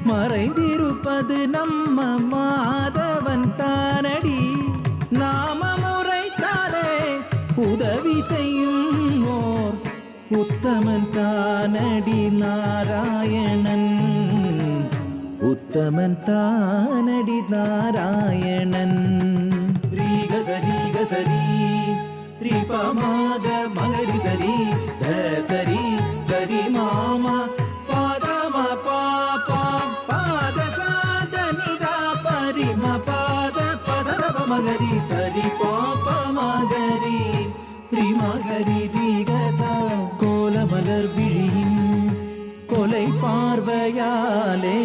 மறைந்திருப்பது நம்ம மாதவன் தானடி. நாம முறைத்தாலே உதவி செய்யும் ஓர் உத்தமன் தானடி நாராயணன். உத்தமன் தானடி நாராயணன். ரீக சரி கசரி ரிபமாக மகரி சரி தசரி சரி மாமா பாதம பாபா பாத சாத நிதா பரிம பாத பசரப மகரி சரி பாப மகரி த்ரிமகரி ரீகசா. கோலமலர் விழியின் கொலை பார்வையாலே